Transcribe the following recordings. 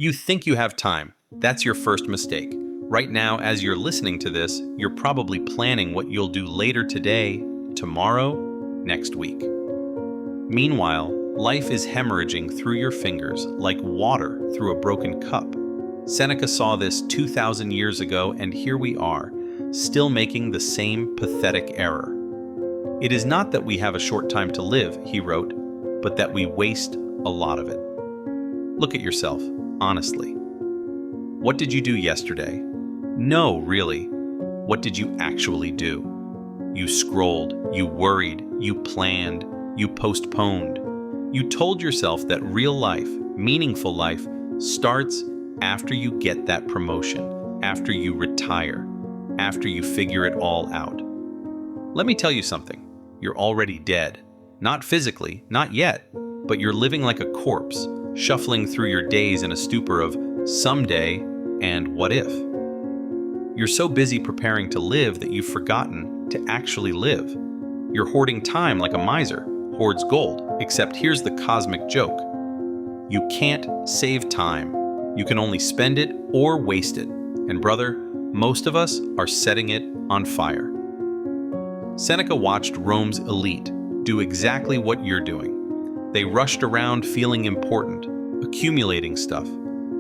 You think you have time. That's your first mistake. Right now, as you're listening to this, you're probably planning what you'll do later today, tomorrow, next week. Meanwhile, life is hemorrhaging through your fingers like water through a broken cup. Seneca saw this 2,000 years ago, and here we are, still making the same pathetic error. It is not that we have a short time to live, he wrote, but that we waste a lot of it. Look at yourself, honestly. What did you do yesterday? No, really. What did you actually do? You scrolled, you worried, you planned, you postponed. You told yourself that real life, meaningful life, starts after you get that promotion, after you retire, after you figure it all out. Let me tell you something. You're already dead. Not physically, not yet, but you're living like a corpse, shuffling through your days in a stupor of someday and what if. You're so busy preparing to live that you've forgotten to actually live. You're hoarding time like a miser hoards gold, except here's the cosmic joke. You can't save time. You can only spend it or waste it. And brother, most of us are setting it on fire. Seneca watched Rome's elite do exactly what you're doing. They rushed around feeling important, accumulating stuff,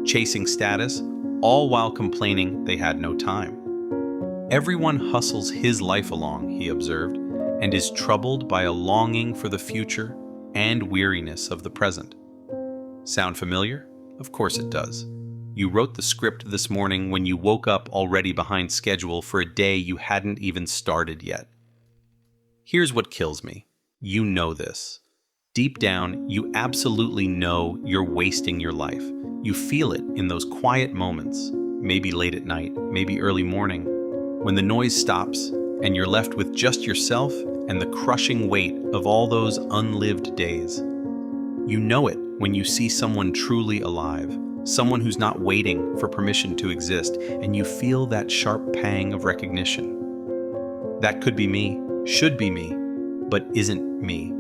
chasing status, all while complaining they had no time. Everyone hustles his life along, he observed, and is troubled by a longing for the future and weariness of the present. Sound familiar? Of course it does. You wrote the script this morning when you woke up already behind schedule for a day you hadn't even started yet. Here's what kills me. You know this. Deep down, you absolutely know you're wasting your life. You feel it in those quiet moments, maybe late at night, maybe early morning, when the noise stops and you're left with just yourself and the crushing weight of all those unlived days. You know it when you see someone truly alive, someone who's not waiting for permission to exist, and you feel that sharp pang of recognition. That could be me, should be me, but isn't me.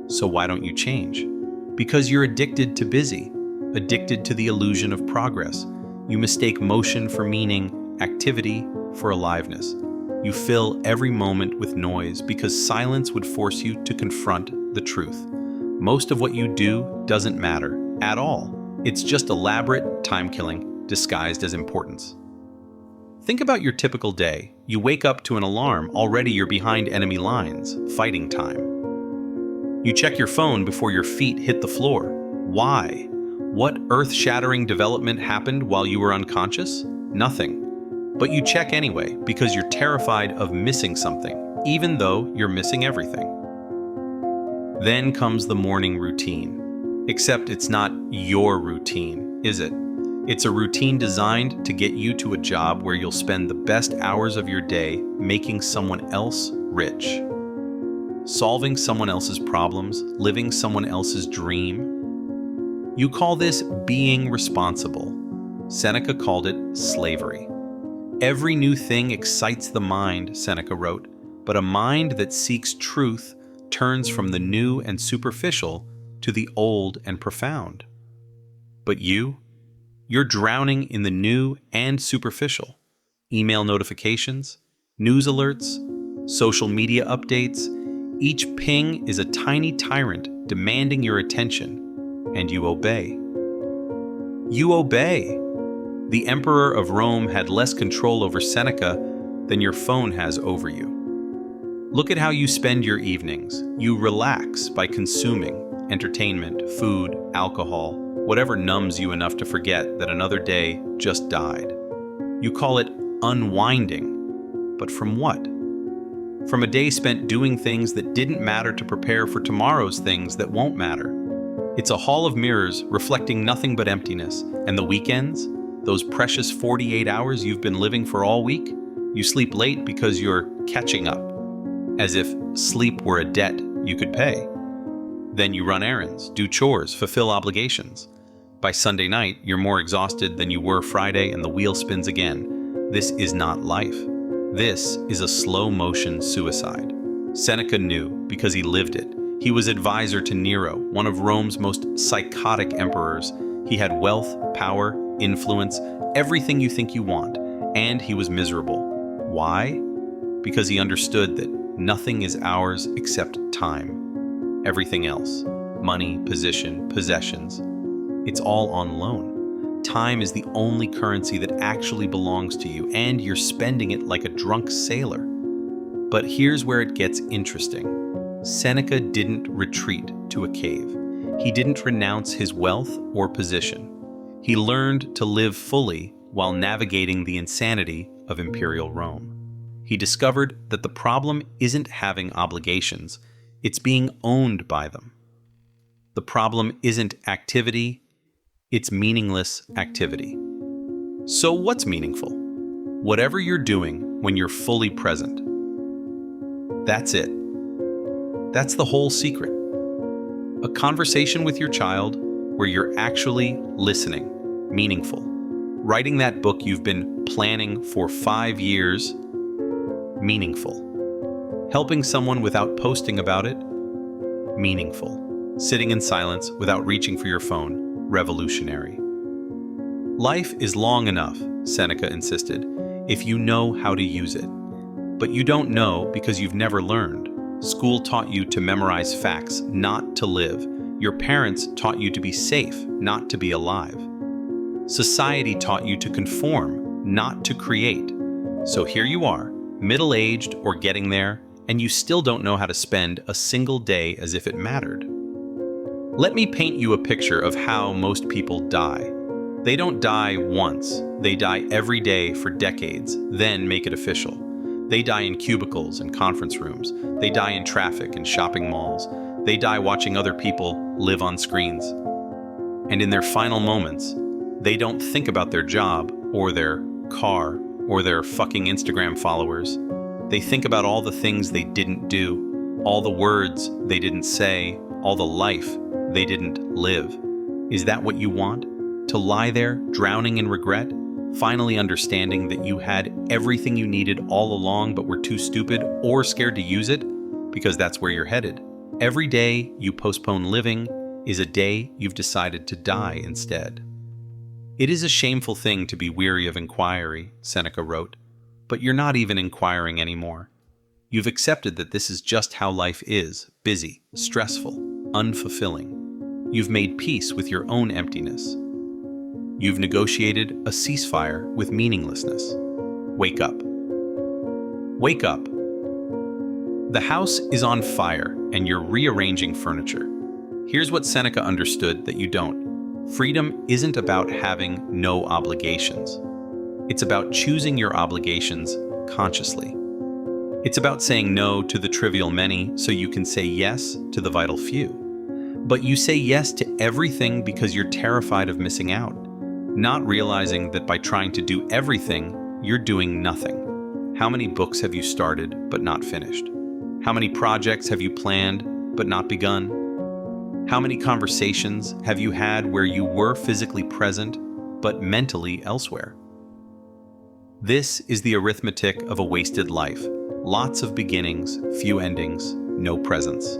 So why don't you change? Because you're addicted to busy, addicted to the illusion of progress. You mistake motion for meaning, activity for aliveness. You fill every moment with noise because silence would force you to confront the truth. Most of what you do doesn't matter at all. It's just elaborate time-killing disguised as importance. Think about your typical day. You wake up to an alarm. Already you're behind enemy lines, fighting time. You check your phone before your feet hit the floor. Why? What earth-shattering development happened while you were unconscious? Nothing. But you check anyway because you're terrified of missing something, even though you're missing everything. Then comes the morning routine. Except it's not your routine, is it? It's a routine designed to get you to a job where you'll spend the best hours of your day making someone else rich. Solving someone else's problems, living someone else's dream. You call this being responsible. Seneca called it slavery. Every new thing excites the mind, Seneca wrote, but a mind that seeks truth turns from the new and superficial to the old and profound. But you're drowning in the new and superficial. Email notifications, news alerts, social media updates. Each ping is a tiny tyrant demanding your attention, and you obey. You obey. The emperor of Rome had less control over Seneca than your phone has over you. Look at how you spend your evenings. You relax by consuming entertainment, food, alcohol, whatever numbs you enough to forget that another day just died. You call it unwinding. But from what? From a day spent doing things that didn't matter to prepare for tomorrow's things that won't matter. It's a hall of mirrors reflecting nothing but emptiness. And the weekends, those precious 48 hours you've been living for all week, you sleep late because you're catching up, as if sleep were a debt you could pay. Then you run errands, do chores, fulfill obligations. By Sunday night, you're more exhausted than you were Friday and the wheel spins again. This is not life. This is a slow-motion suicide. Seneca knew because he lived it. He was advisor to Nero, one of Rome's most psychotic emperors, He had wealth, power, influence, everything you think you want, and he was miserable. Why? Because he understood that nothing is ours except time. Everything else, money, position, possessions, it's all on loan. Time is the only currency that actually belongs to you, and you're spending it like a drunk sailor. But here's where it gets interesting. Seneca didn't retreat to a cave. He didn't renounce his wealth or position. He learned to live fully while navigating the insanity of imperial Rome. He discovered that the problem isn't having obligations, it's being owned by them. The problem isn't activity, it's meaningless activity. So what's meaningful? Whatever you're doing when you're fully present. That's it. That's the whole secret. A conversation with your child where you're actually listening, meaningful. Writing that book you've been planning for 5 years, meaningful. Helping someone without posting about it, meaningful. Sitting in silence without reaching for your phone, revolutionary. Life is long enough, Seneca insisted, if you know how to use it. But you don't know because you've never learned. School taught you to memorize facts, not to live. Your parents taught you to be safe, not to be alive. Society taught you to conform, not to create. So here you are, middle-aged or getting there, and you still don't know how to spend a single day as if it mattered. Let me paint you a picture of how most people die. They don't die once, they die every day for decades, then make it official. They die in cubicles and conference rooms. They die in traffic and shopping malls. They die watching other people live on screens. And in their final moments, they don't think about their job or their car or their fucking Instagram followers. They think about all the things they didn't do, all the words they didn't say, all the life they didn't live. Is that what you want? To lie there, drowning in regret? Finally understanding that you had everything you needed all along but were too stupid or scared to use it? Because that's where you're headed. Every day you postpone living is a day you've decided to die instead. It is a shameful thing to be weary of inquiry, Seneca wrote, but you're not even inquiring anymore. You've accepted that this is just how life is, busy, stressful, unfulfilling. You've made peace with your own emptiness. You've negotiated a ceasefire with meaninglessness. Wake up. Wake up. The house is on fire and you're rearranging furniture. Here's what Seneca understood that you don't. Freedom isn't about having no obligations. It's about choosing your obligations consciously. It's about saying no to the trivial many so you can say yes to the vital few. But you say yes to everything because you're terrified of missing out, not realizing that by trying to do everything, you're doing nothing. How many books have you started but not finished? How many projects have you planned but not begun? How many conversations have you had where you were physically present but mentally elsewhere? This is the arithmetic of a wasted life. Lots of beginnings, few endings, no presence.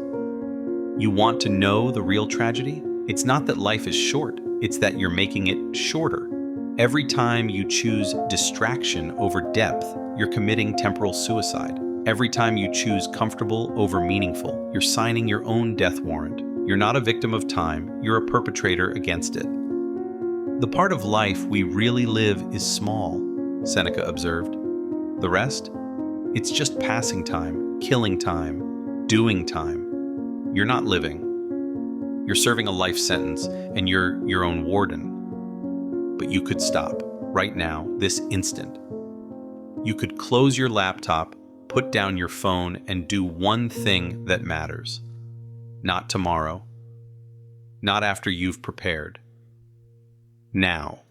You want to know the real tragedy? It's not that life is short, it's that you're making it shorter. Every time you choose distraction over depth, you're committing temporal suicide. Every time you choose comfortable over meaningful, you're signing your own death warrant. You're not a victim of time, you're a perpetrator against it. The part of life we really live is small, Seneca observed. The rest? It's just passing time, killing time, doing time. You're not living. You're serving a life sentence, and you're your own warden. But you could stop, right now, this instant. You could close your laptop, put down your phone, and do one thing that matters. Not tomorrow. Not after you've prepared. Now.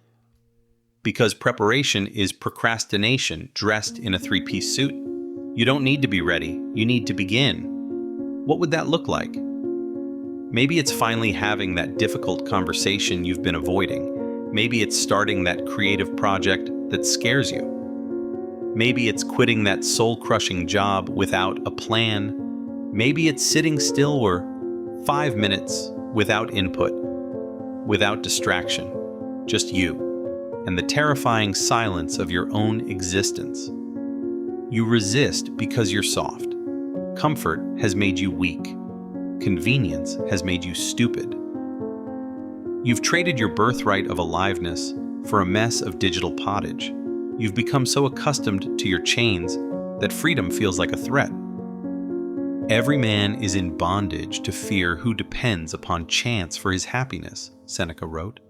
Because preparation is procrastination dressed in a three-piece suit. You don't need to be ready. You need to begin. What would that look like? Maybe it's finally having that difficult conversation you've been avoiding. Maybe it's starting that creative project that scares you. Maybe it's quitting that soul-crushing job without a plan. Maybe it's sitting still or 5 minutes without input. without distraction, just you, and the terrifying silence of your own existence. You resist because you're soft. Comfort has made you weak. Convenience has made you stupid. You've traded your birthright of aliveness for a mess of digital pottage. You've become so accustomed to your chains that freedom feels like a threat. Every man is in bondage to fear who depends upon chance for his happiness, Seneca wrote.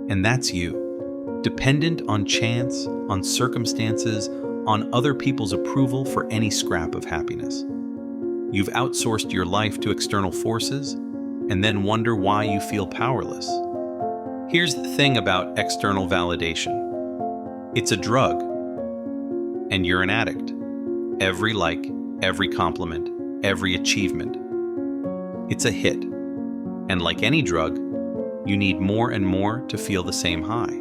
And that's you. Dependent on chance, on circumstances, on other people's approval for any scrap of happiness. You've outsourced your life to external forces and then wonder why you feel powerless. Here's the thing about external validation. It's a drug, and you're an addict. Every like, every compliment, every achievement. It's a hit, and like any drug, you need more and more to feel the same high.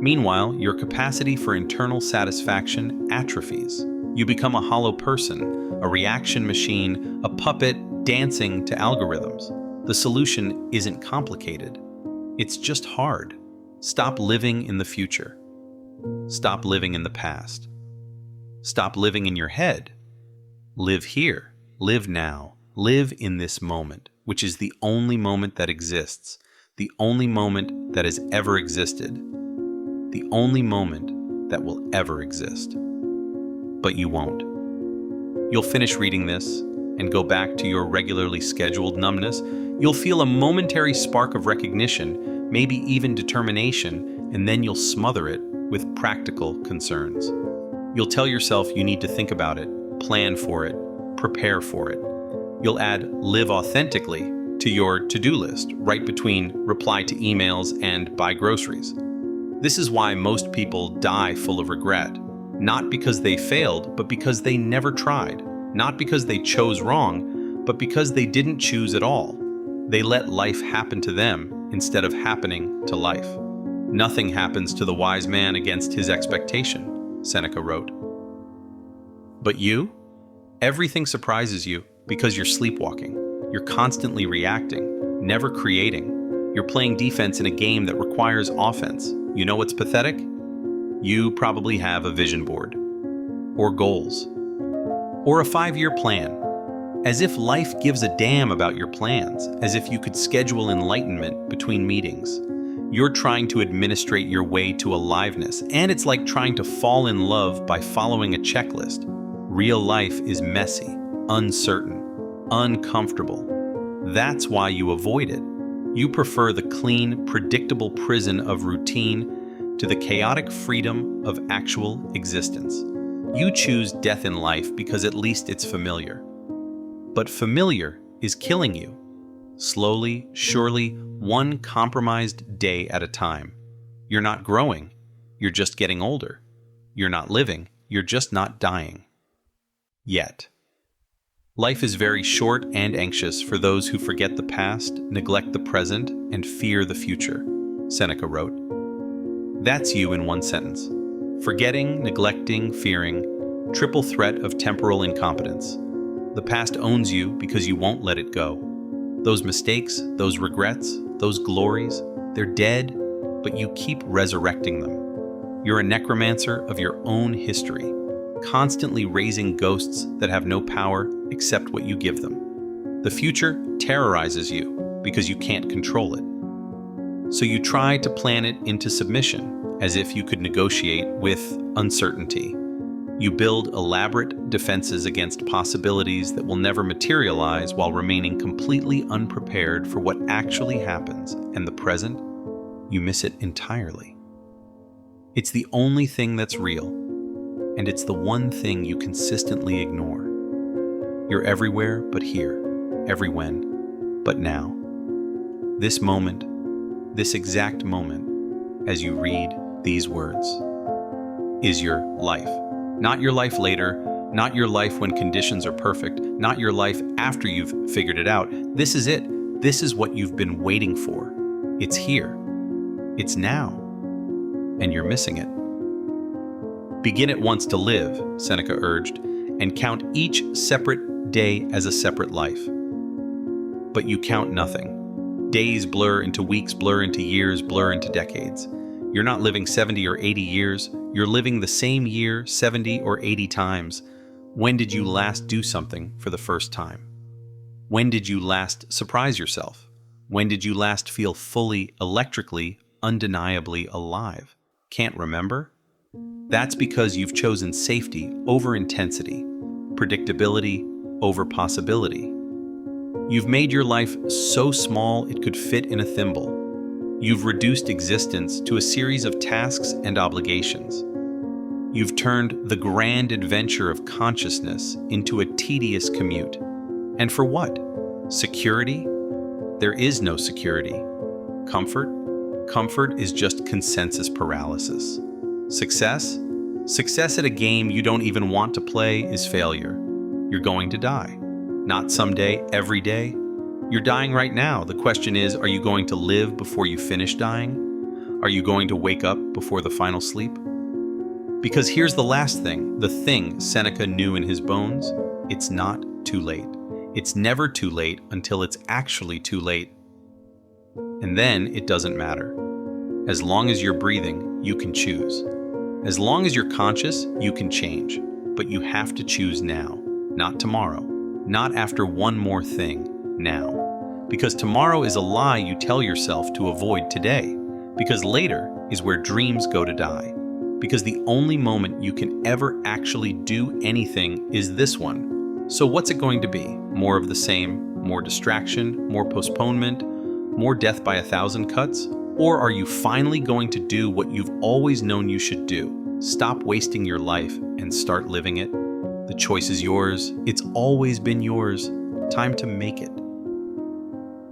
Meanwhile, your capacity for internal satisfaction atrophies. You become a hollow person, a reaction machine, a puppet dancing to algorithms. The solution isn't complicated. It's just hard. Stop living in the future. Stop living in the past. Stop living in your head. Live here. Live now. Live in this moment, which is the only moment that exists, the only moment that has ever existed, the only moment that will ever exist. But you won't. You'll finish reading this and go back to your regularly scheduled numbness. You'll feel a momentary spark of recognition, maybe even determination, and then you'll smother it with practical concerns. You'll tell yourself you need to think about it, plan for it, prepare for it. You'll add live authentically to your to-do list, right between reply to emails and buy groceries. This is why most people die full of regret. Not because they failed, but because they never tried. Not because they chose wrong, but because they didn't choose at all. They let life happen to them instead of happening to life. Nothing happens to the wise man against his expectation, Seneca wrote. But you? Everything surprises you because you're sleepwalking. You're constantly reacting, never creating. You're playing defense in a game that requires offense. You know what's pathetic? You probably have a vision board, or goals, or a 5-year plan. As if life gives a damn about your plans, as if you could schedule enlightenment between meetings. You're trying to administrate your way to aliveness, and it's like trying to fall in love by following a checklist. Real life is messy, uncertain, uncomfortable. That's why you avoid it. You prefer the clean, predictable prison of routine to the chaotic freedom of actual existence. You choose death in life because at least it's familiar. But familiar is killing you. Slowly, surely, one compromised day at a time. You're not growing, you're just getting older. You're not living, you're just not dying. Yet. Life is very short and anxious for those who forget the past, neglect the present, and fear the future, Seneca wrote. That's you in one sentence. Forgetting, neglecting, fearing, triple threat of temporal incompetence. The past owns you because you won't let it go. Those mistakes, those regrets, those glories, they're dead, but you keep resurrecting them. You're a necromancer of your own history, constantly raising ghosts that have no power except what you give them. The future terrorizes you because you can't control it. So you try to plan it into submission, as if you could negotiate with uncertainty. You build elaborate defenses against possibilities that will never materialize while remaining completely unprepared for what actually happens, and the present, you miss it entirely. It's the only thing that's real, and it's the one thing you consistently ignore. You're everywhere but here, every when, but now. This moment, this exact moment, as you read these words, is your life. Not your life later, not your life when conditions are perfect, not your life after you've figured it out. This is it. This is what you've been waiting for. It's here. It's now. And you're missing it. Begin at once to live, Seneca urged, and count each separate day as a separate life. But you count nothing. Days blur into weeks, blur into years, blur into decades. You're not living 70 or 80 years, you're living the same year 70 or 80 times. When did you last do something for the first time? When did you last surprise yourself? When did you last feel fully, electrically, undeniably alive? Can't remember? That's because you've chosen safety over intensity, predictability over possibility. You've made your life so small it could fit in a thimble. You've reduced existence to a series of tasks and obligations. You've turned the grand adventure of consciousness into a tedious commute. And for what? Security? There is no security. Comfort? Comfort is just consensus paralysis. Success? Success at a game you don't even want to play is failure. You're going to die. Not someday, every day. You're dying right now. The question is, are you going to live before you finish dying? Are you going to wake up before the final sleep? Because here's the last thing, the thing Seneca knew in his bones: it's not too late. It's never too late until it's actually too late. And then it doesn't matter. As long as you're breathing, you can choose. As long as you're conscious, you can change. But you have to choose now, not tomorrow, not after one more thing, now. Because tomorrow is a lie you tell yourself to avoid today. Because later is where dreams go to die. Because the only moment you can ever actually do anything is this one. So what's it going to be? More of the same? More distraction? More postponement? More death by 1,000 cuts? Or are you finally going to do what you've always known you should do? Stop wasting your life and start living it. The choice is yours. It's always been yours. Time to make it.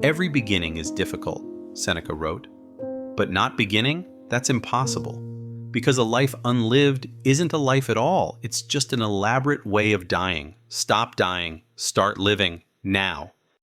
Every beginning is difficult, Seneca wrote. But not beginning? That's impossible. Because a life unlived isn't a life at all. It's just an elaborate way of dying. Stop dying. Start living now.